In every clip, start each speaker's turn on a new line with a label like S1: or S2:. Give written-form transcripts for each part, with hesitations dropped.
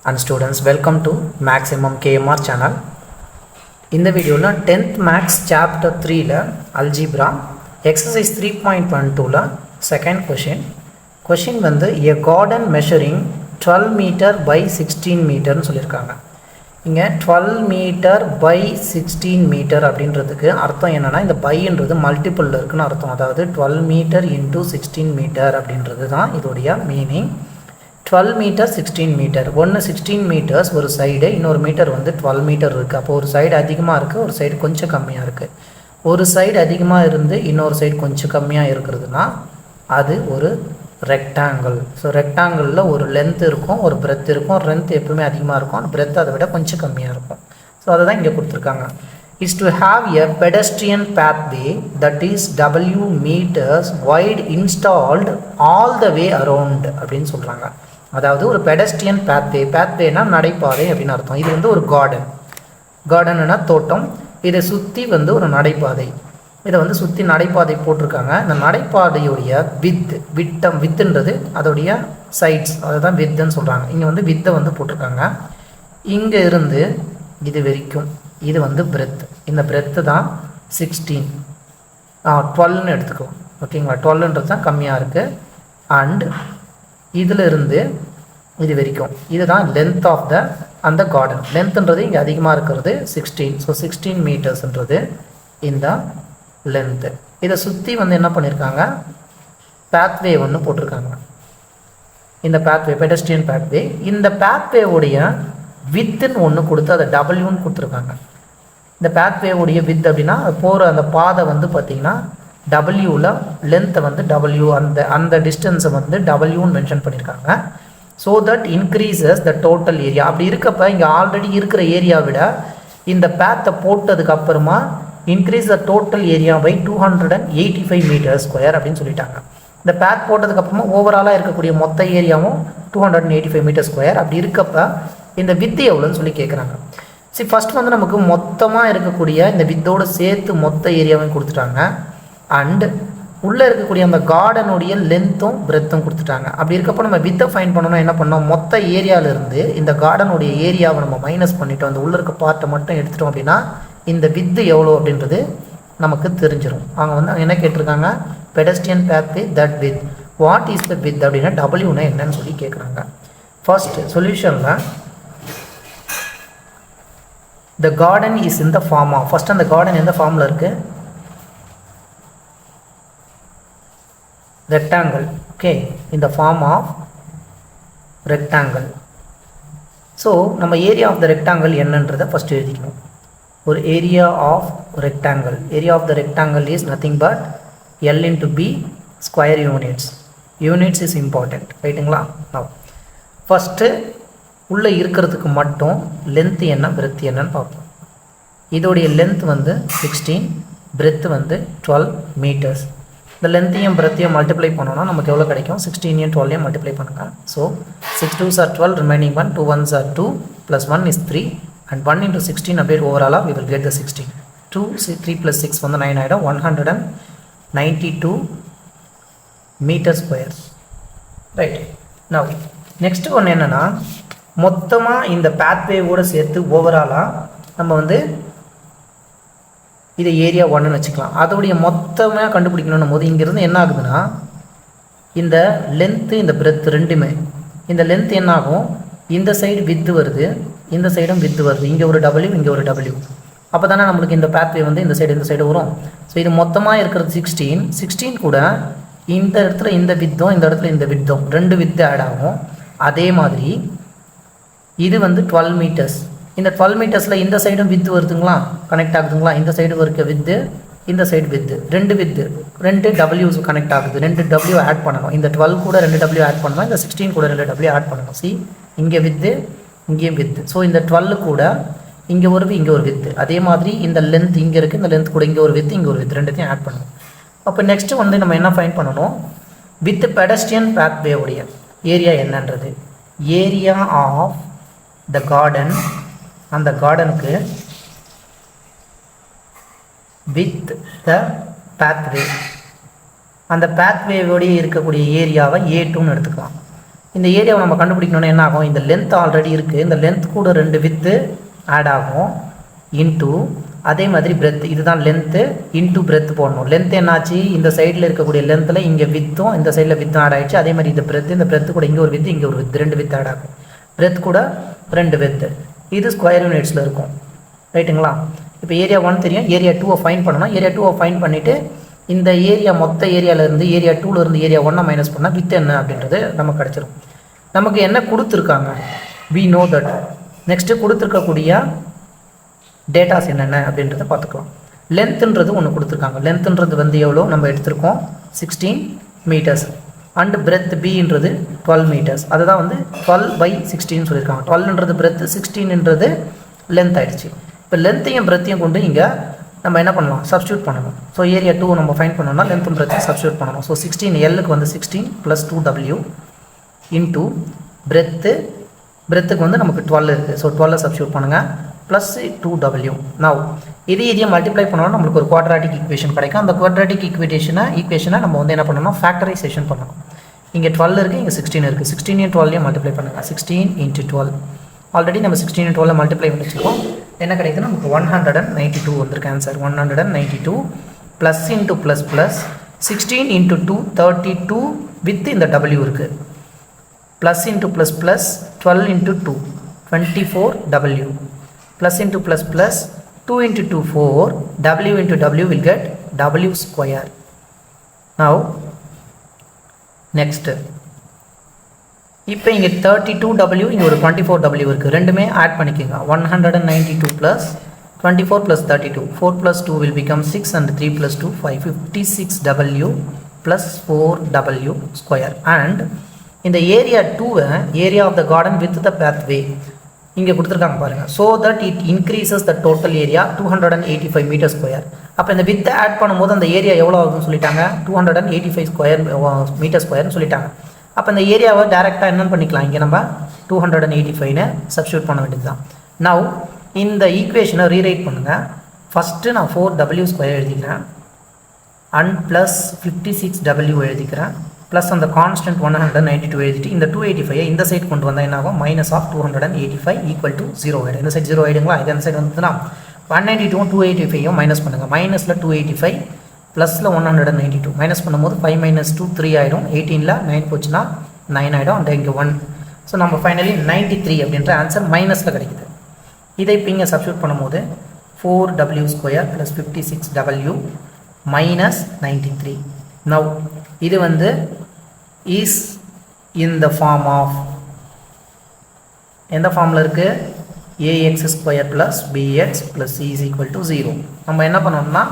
S1: and students, welcome to Mathsmmkmr channel. In the video, 10th Maths Chapter 3 Algebra Exercise 3.12 second question. Question வந்து a garden measuring 12 meter by 16 meter சொல்லியிருக்காங்க. இங்கே 12 meter by 16 meter அப்படின்றதுக்கு அர்த்தம் என்னன்னா, இந்த பைன்றது multiple இருக்குன்னு அர்த்தம். அதாவது 12 meter into 16 meter அப்படின்றது தான் இதோடைய மீனிங். 12 meter 16 meter, ஒன்று 16 meters ஒரு சைடு, இன்னொரு மீட்டர் வந்து 12 meter இருக்குது. அப்போ ஒரு சைடு அதிகமாக இருக்குது, ஒரு சைடு கொஞ்சம் கம்மியாக இருக்குது. ஒரு சைடு அதிகமாக இருந்து இன்னொரு சைடு கொஞ்சம் கம்மியாக இருக்கிறதுனா அது ஒரு ரெக்டாங்கிள். ஸோ ரெக்டாங்கிளில் ஒரு லென்த் இருக்கும், ஒரு பிரெத் இருக்கும். லென்த் எப்பவுமே அதிகமாக இருக்கும், அந்த பிரெத் அதை விட கொஞ்சம் கம்மியாக இருக்கும். ஸோ அதை தான் இங்கே கொடுத்துருக்காங்க. Is to have a pedestrian pathway that is W meters wide installed all the way around அப்படின்னு சொல்கிறாங்க. அதாவது ஒரு பெடஸ்ட்ரியன் பேத்வேனா நடைபாதை அப்படின்னு அர்த்தம். இது வந்து ஒரு கார்டன்னா தோட்டம். இதை சுற்றி வந்து ஒரு நடைபாதை, இதை வந்து சுற்றி நடைபாதை போட்டிருக்காங்க. இந்த நடைபாதையுடைய வித்துன்றது அதோடைய சைட்ஸ், அதை தான் வித்துன்னு சொல்கிறாங்க. இங்கே வந்து வித்தை வந்து போட்டிருக்காங்க. இங்கே இருந்து இது வரைக்கும் இது வந்து பிரெத். இந்த பிரெத்து தான் 12ன்னு எடுத்துக்கலாம். ஓகேங்களா, 12ன்றது தான் கம்மியாக இருக்குது. அண்ட் இதில் இருந்து இது வரைக்கும் இதுதான் லென்த் ஆஃப் அந்த கார்டன். லென்த்ன்றது இங்கே அதிகமாக இருக்கிறது 16. ஸோ 16 மீட்டர்ஸ்ன்றது இந்த லென்த்து. இதை சுற்றி வந்து என்ன பண்ணியிருக்காங்க, பேத்வே ஒன்று போட்டிருக்காங்க. இந்த பேத்வே பெடஸ்ட்ரியன் பேத்வே. இந்த பேத்வேவுடைய வித்துன்னு ஒன்று கொடுத்து அதை டபிள்யூன்னு கொடுத்துருக்காங்க. இந்த பேத்வேவுடைய வித் அப்படின்னா போகிற அந்த பாதை வந்து பார்த்திங்கன்னா டபிள்யூவில் லென்த்தை வந்து டபிள்யூ அந்த டிஸ்டன்ஸை வந்து டபிள்யூன்னு மென்ஷன் பண்ணியிருக்காங்க. So that increases the total area. அப்படி இருக்கப்போ இங்கே ஆல்ரெடி இருக்கிற ஏரியா விட இந்த பேத்தை போட்டதுக்கு அப்புறமா increase the total area by 285 metre square அப்படின்னு சொல்லிட்டாங்க. இந்த பேத் போட்டதுக்கப்புறமா ஓவராலாக இருக்கக்கூடிய மொத்த ஏரியாவும் 285 மீட்டர் ஸ்கொயர். அப்படி இருக்கப்போ இந்த வித்து எவ்வளோன்னு சொல்லி கேட்குறாங்க. சரி, ஃபஸ்ட் வந்து நமக்கு மொத்தமாக இருக்கக்கூடிய இந்த வித்தோடு சேர்த்து மொத்த ஏரியாவையும் கொடுத்துட்டாங்க. அண்ட் உள்ளே இருக்கக்கூடிய அந்த கார்டனுடைய லென்த்தும் பிரெத்தும் கொடுத்துட்டாங்க. அப்படி இருக்கப்போ நம்ம வித்தை ஃபைன் பண்ணணும். என்ன பண்ணோம், மொத்த ஏரியாவிலேருந்து இந்த கார்டனுடைய ஏரியாவை நம்ம மைனஸ் பண்ணிவிட்டோம். அந்த உள்ளே இருக்க பார்ட்டை மட்டும் எடுத்துட்டோம் அப்படின்னா இந்த வித்து எவ்வளோ அப்படின்றது நமக்கு தெரிஞ்சிடும். அவங்க வந்து என்ன கேட்டிருக்காங்க, pedestrian pathway that with what is the with அப்படின்னா டபிள்யூனா என்னன்னு சொல்லி கேட்குறாங்க. ஃபர்ஸ்ட் சொல்யூஷனில் the garden is in the form of, first அந்த கார்டன் எந்த ஃபார்மில் இருக்குது, rectangle. Okay, in the form of rectangle. So நம்ம area of the rectangle என்னன்றதை first எழுதிக்கணும். ஒரு area of rectangle, area of the rectangle is nothing but L into B square units. Units is important, ரைட்டுங்களா? now first உள்ளே இருக்கிறதுக்கு மட்டும் length என்ன breadth என்னன்னு பார்ப்போம். இதோடைய length வந்து 16, breadth வந்து 12 meters. இந்த லென்த்தையும் பிரெத்தையும் மல்டிப்ளை பண்ணோன்னா நமக்கு எவ்வளோ கிடைக்கும், 16 12 மல்டிப்ளை பண்ணுங்க. So 6 2s are 12, remaining 1, 2 1s are 2, + 1 is 3, and 1 into 16 அப்படியே ஓவராலாக we will get the 16. 2 3 + 6 வந்து 9 ஆகிடும். 192 metre square. Right. Now next ஒன்று என்னென்னா, மொத்தமாக இந்த பேத்வேவோடு சேர்த்து ஓவராலாக நம்ம வந்து இதை ஏரியா 1ன்னு வச்சுக்கலாம். அதோடைய மொத்தமாக கண்டுபிடிக்கணும் போது இங்கேருந்து என்ன ஆகுதுன்னா, இந்த லென்த்து இந்த பிரெத் ரெண்டுமே, இந்த லென்த் என்ன ஆகும், இந்த சைடு வித்து வருது, இந்த சைடும் வித்து வருது. இங்கே ஒரு டபிள்யூ, இங்கே ஒரு டபிள்யூ. அப்போ தானே நம்மளுக்கு இந்த பேத்வே வந்து இந்த சைடு வரும். ஸோ இது மொத்தமாக இருக்கிறது 16 கூட இந்த இடத்துல இந்த வித்தும் இந்த இடத்துல இந்த வித்தும் ரெண்டு வித்து ஆட் ஆகும். அதே மாதிரி இது வந்து 12 மீட்டர்ஸ். இந்த 12 மீட்டர்ஸில் இந்த சைடும் வித்து வருதுங்களா, கனெக்ட் ஆகுதுங்களா, இந்த சைடு இருக்க வித்து, இந்த சைடு வித்து, ரெண்டு டபிள்யூஸ் கனெக்ட் ஆகுது. 2 டபிள்யூ ஆட் பண்ணணும். இந்த 12 கூட 2 டபிள்யூ ஆட் பண்ணணும், இந்த 16 கூட 2 டபிள்யூ ஆட் பண்ணணும். சி, இங்கே வித்து, இங்கேயும் வித்து. ஸோ இந்த 12 கூட இங்கே ஒரு இங்கே ஒரு வித்து. அதே மாதிரி இந்த லென்த் இங்கே இருக்குது, இந்த லென்த் கூட இங்கே ஒரு வித்து, இங்கே ஒரு வித்து, ரெண்டுத்தையும் ஆட் பண்ணணும். அப்போ நெக்ஸ்ட்டு வந்து நம்ம என்ன ஃபைண்ட் பண்ணணும், வித் பெடஸ்ட்ரியன் பேத்வேவுடைய ஏரியா என்னன்றது, ஏரியா ஆஃப் த கார்டன், அந்த கார்டனுக்கு வித் த பேத்வே, அந்த பேத்வேவோடைய இருக்கக்கூடிய ஏரியாவை A2ன்னு எடுத்துக்கலாம். இந்த ஏரியாவை நம்ம கண்டுபிடிக்கணும்னா என்ன ஆகும், இந்த லென்த் ஆல்ரெடி இருக்குது, இந்த லென்த் கூட 2 வித்து ஆட் ஆகும் இன்டூ அதே மாதிரி பிரெத், இதுதான் லென்த்து இன்டூ பிரெத் போடணும். லென்த் என்னாச்சு, இந்த சைடில் இருக்கக்கூடிய லென்த்தில் இங்கே வித்தும் இந்த சைடில் வித்தும் ஆட் ஆகிடுச்சு. அதே மாதிரி இந்த பிரெத் கூட இங்கே ஒரு வித்து இங்கே ஒரு வித்து 2 வித்து ஆட் ஆகும். பிரெத் கூட 2 வித்து, இது ஸ்கொயர் யூனிட்ஸில் இருக்கும். ரைட்டுங்களா? இப்போ ஏரியா 1 தெரியும், ஏரியா 2 ஃபைன் பண்ணணும். ஏரியா 2 ஃபைன் பண்ணிவிட்டு இந்த ஏரியா மொத்த ஏரியாவிலேருந்து ஏரியா 2லேருந்து ஏரியா 1 மைனஸ் பண்ணால் வித் என்ன அப்படின்றது நமக்கு கிடச்சிரும். நமக்கு என்ன கொடுத்துருக்காங்க, வி நோ தட். நெக்ஸ்ட்டு கொடுத்துருக்கக்கூடிய டேட்டாஸ் என்னென்ன அப்படின்றத பார்த்துக்கலாம். லென்த்துன்றது ஒன்று கொடுத்துருக்காங்க. லென்த்துன்றது வந்து எவ்வளோ நம்ம எடுத்திருக்கோம், 16 மீட்டர்ஸ். அண்டு பிரெத் பின்றது 12 மீட்டர்ஸ். அதுதான் வந்து 12/16 சொல்லியிருக்காங்க. 12ன்றது பிரெத், 16ன்றது லென்த் ஆகிடுச்சு. இப்போ லென்த்தையும் பிரெத்தையும் கொண்டு இங்கே நம்ம என்ன பண்ணலாம், சப்ஸ்டியூட் பண்ணணும். ஸோ ஏரியா 2 நம்ம ஃபைன் பண்ணோம்னா லென்த்தும் பிரெத்தையும் சப்ஸ்டியூட் பண்ணணும். ஸோ 16 எல்லுக்கு வந்து 16 + 2W இன்டூ பிரெத்துக்கு வந்து நமக்கு 12 இருக்குது. ஸோ 12 சப்ஸ்டியூட் பண்ணுங்கள் ப்ளஸ் 2W. நவ் இதையும் மல்டிப்ளை பண்ணோம்னா நம்மளுக்கு ஒரு குவாட்ராட்டிக் ஈக்குவேஷன் கிடைக்கும். அந்த குவாட்ராட்டிக் ஈக்குவேஷனை நம்ம வந்து என்ன பண்ணணும், ஃபேக்டரைசேஷன் பண்ணணும். இங்கே 12 இருக்குது, இங்கே 16 இருக்குது. 16 12 மல்டிப்ளை பண்ணுங்கள். 16 × 12 ஆல்ரெடி நம்ம 16 12 மல்டிப்ளை பண்ணிச்சிருக்கோம். என்ன கிடைக்குதுன்னா நமக்கு 192 வந்திருக்கு answer. 192 plus into plus plus 16 × 2 32 with இந்த W இருக்குது. Plus into plus plus 12 × 2 24W. Plus into plus plus 2 into 2 4, W into W will get W square. Now next இப்போ இங்கே 32W இங்கே ஒரு 24W இருக்குது. ரெண்டுமே ஆட் பண்ணிக்கோங்க. 192 + 24 + 32, 4 + 2 will become 6 and 3 + 2 5, 56W + 4W square. And இந்த area 2 area of the garden with the pathway இங்கே கொடுத்துருக்காங்க பாருங்கள். So that it increases the total area 285 metre square. அப்போ இந்த வித்தை ஆட் பண்ணும்போது அந்த ஏரியா எவ்வளோ ஆகுதுன்னு சொல்லிட்டாங்க, 285 மீட்டர் ஸ்கொயர்னு சொல்லிட்டாங்க. அப்போ இந்த ஏரியாவை டேரெக்டாக என்னென்னு பண்ணிக்கலாம், இங்கே நம்ம 285ன்னு சப்ஸ்டியூட் பண்ண வேண்டியது தான். நவ் இந்த ஈக்குவேஷனை ரீரைட் பண்ணுங்கள். ஃபஸ்ட்டு நான் 4W² எழுதிக்கிறேன் அண்ட் ப்ளஸ் 56W எழுதிக்கிறேன் ப்ளஸ் அந்த கான்ஸ்டன்ட் 192 எழுதிட்டு இந்த 285 இந்த சைட் கொண்டு வந்தால் என்ன ஆகும், மைனஸ் ஆஃப் 285 ஈக்குவல் டு 0 ஆகிடும். இந்த சைட் 0 ஆகிடுங்களா, இது அந்த சைடு வந்துன்னா 192 285 மைனஸ் பண்ணுங்கள். மைனஸில் 285 ப்ளஸில் 192 மைனஸ் பண்ணும்போது 5 - 2 3 ஆகிடும். 18ல் 9 போச்சுன்னா 9 ஆகிடும். அண்ட் இங்கே 1. ஸோ நம்ம ஃபைனலி 93 அப்படின்ற ஆன்சர் மைனஸில் கிடைக்குது. இதை இப்போ இங்கே சப்ஸ்டியூட் பண்ணும்போது 4W² + 56W மைனஸ் 93. நவ் இது வந்து is in the form of எந்த ஃபார்மில் இருக்குது, ax² + bx + c = 0. நம்ம என்ன பண்ணணும்னா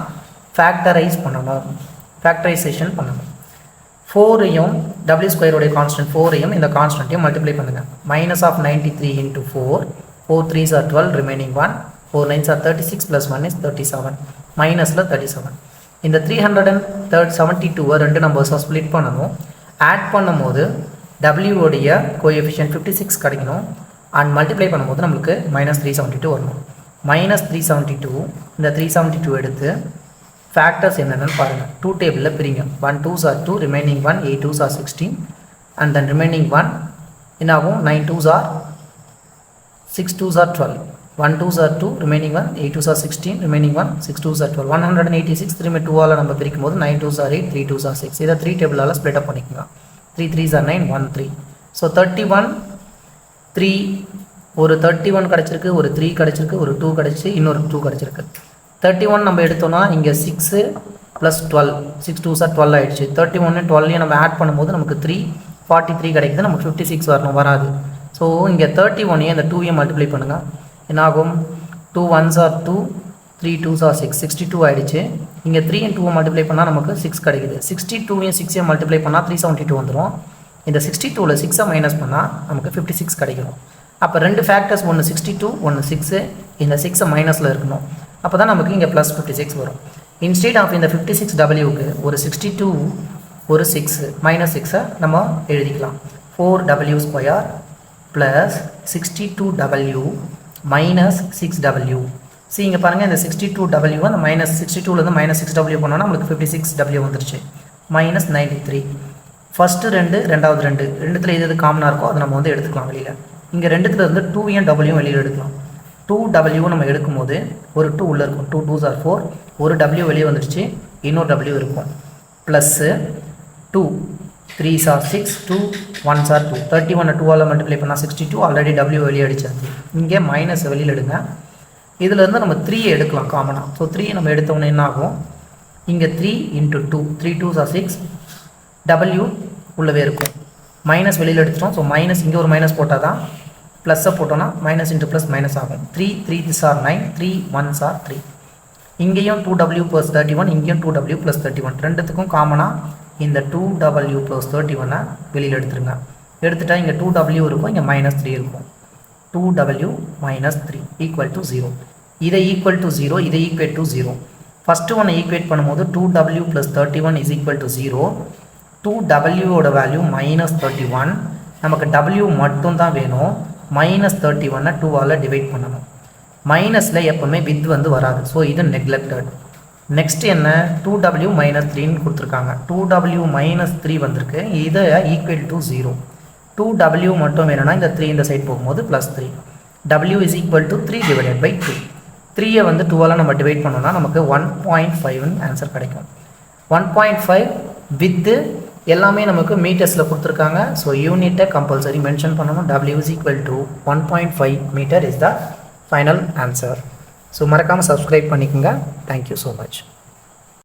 S1: ஃபேக்டரைஸ் பண்ணணும், ஃபேக்டரைசேஷன் பண்ணணும். 4ஐயும் W² உடைய கான்ஸ்டன்ட் 4ஐயும் இந்த கான்ஸ்டன்ட்டையும் மல்டிப்ளை பண்ணுங்கள். Minus of 93 × 4, 4 3s are 12, remaining 1, 4 9s are 36 + 1 is 37, மைனஸில் 37. இந்த 372 ரெண்டு நம்பர்ஸாக ஸ்ப்ளிட் பண்ணணும். ஆட் பண்ணும்போது W உடைய கோஎஃபிஷியன்ட் 56 கிடைக்கணும். அண்ட் மல்டிப்ளை பண்ணும்போது நம்மளுக்கு -372 வரணும். -372 இந்த 372 எடுத்து ஃபேக்டர்ஸ் என்னென்னு பாருங்கள். 2 டேபிளில் பிரிங்க. 1 2s are 2, remaining 1, 8 2s are 16, and then remaining 1 என்னாகும், 9 2s are 6 2s are 12, 1 2s are 2, remaining 1, 8 2s are 16, remaining 1, 6 2s are 12, 186. திரும்ப 2ஆல் நம்ம பிரிக்கும் போது 9 2s are 8, 3 2s are 6. இதை 3 டேபிளால் ஸ்ப்ளிட் அப் பண்ணிக்கலாம். 3 3s are 9, 1 3. ஸோ 31 3 ஒரு 31 கிடச்சிருக்கு, ஒரு 3 கிடச்சிருக்கு, ஒரு 2 கிடச்சி, இன்னொரு 2 கிடச்சிருக்கு. 31 நம்ம எடுத்தோம்னா இங்கே 6 + 12, 6 2s are 12 ஆகிடுச்சு. 31 12 நம்ம ஆட் பண்ணும்போது நமக்கு 3 43 கிடைக்குது. நமக்கு 56 வரணும், வராது. ஸோ இங்கே 31 இந்த 2ஐயும் மல்டிப்ளை பண்ணுங்கள். என்னாகும், 2 1s are 2, 3 2s are 6, 62 ஆகிடுச்சு. இங்கே 3 and 2 மல்டிப்ளை பண்ணால் நமக்கு 6 கிடைக்குது. 62ஐயும் 6ஐயும் மல்டிப்ளை பண்ணால் 372 வந்துடும். இந்த 62ல் 6ஐ மைனஸ் பண்ணால் நமக்கு 56 கிடைக்கணும். அப்போ ரெண்டு ஃபேக்டர்ஸ், ஒன்று 62 ஒன்று 6. இந்த 6ஐ மைனஸில் இருக்கணும். அப்போ தான் நமக்கு இங்கே ப்ளஸ் 56 வரும். இன்ஸ்டீட் ஆஃப் இந்த 56Wக்கு ஒரு 62 ஒரு 6 -6ஐ நம்ம எழுதிக்கலாம். 4W² + 62W minus 6W. See இங்கே பாருங்கள், இந்த 62W அந்த -62லேருந்து -6W பண்ணோன்னா நம்மளுக்கு 56W வந்துருச்சு. -93. ஃபஸ்ட்டு 2 ரெண்டாவது 2 ரெண்டுத்தில் எது காமனாக இருக்கோ அதை நம்ம வந்து எடுத்துக்கலாம் வெளியில். இங்கே ரெண்டுத்தில் இருந்து 2 W வெளியில் எடுக்கலாம். 2W நம்ம எடுக்கும்போது ஒரு 2 உள்ளே இருக்கும். 2 2s are 4, ஒரு W வெளியே வந்துடுச்சு, இன்னொரு W இருக்கும். Plus 2 3s are 6, 2 1s are 2. 31 2ஆல் மல்டிப்ளை பண்ணால் 62, ஆல்ரெடி W வெளியே அடிச்சாச்சு. இங்கே மைனஸ் வெளியில் எடுங்க. இதிலேருந்து நம்ம 3 எடுக்கலாம் காமனாக. ஸோ 3 நம்ம எடுத்தோன்னே என்ன ஆகும், இங்கே 3 × 2, 3 2s are 6, W உள்ளவே இருக்கும். மைனஸ் வெளியில் எடுத்துட்டோம். ஸோ மைனஸ் இங்கே ஒரு மைனஸ் போட்டால் தான், ப்ளஸ்ஸை போட்டோன்னா மைனஸ் இன்ட்டு ப்ளஸ் மைனஸ் ஆகும். 3 3s are 9, 3 1s are 3. இங்கேயும் 2W + 31, இங்கேயும் 2W + 31. ரெண்டுத்துக்கும் காமனாக இந்த 2W + 31 வெளியில் எடுத்துருங்க. எடுத்துட்டா இங்கே 2W இருக்கும், இங்கே -3 இருக்கும். 2W - 3 = 0. இதை ஈக்குவல் டு 0, இதை ஈக்குவேட் டு 0. ஃபஸ்ட்டு ஒன்று ஈக்குவேட் பண்ணும்போது 2W + 31 = 0. 2Wவோட வேல்யூ -31. நமக்கு W மட்டும் தான் வேணும். -31 2ஆல் டிவைட் பண்ணணும். மைனஸில் எப்போவுமே வித் வந்து வராது. ஸோ இது நெக்லெக்டட். நெக்ஸ்ட் என்ன, 2W - 3ன்னு கொடுத்துருக்காங்க. 2W - 3 வந்திருக்கு. இதை ஈக்குவல் டு 0. 2W மட்டும் வேணும்னா இந்த 3 இந்த சைட் போகும்போது +3. W = 3/2. 3ஐ வந்து 2ஆல் நம்ம டிவைட் பண்ணோம்னா நமக்கு 1.5ன்னு ஆன்சர் கிடைக்கும். 1.5 வித்து எல்லாமே நமக்கு மீட்டர்ஸில் கொடுத்துருக்காங்க. ஸோ யூனிட்டை கம்பல்சரி மென்ஷன் பண்ணணும். W = 1.5 metre is the final answer. So மறக்காமல் சப்ஸ்கிரைப் பண்ணிக்கோங்க. Thank you so much.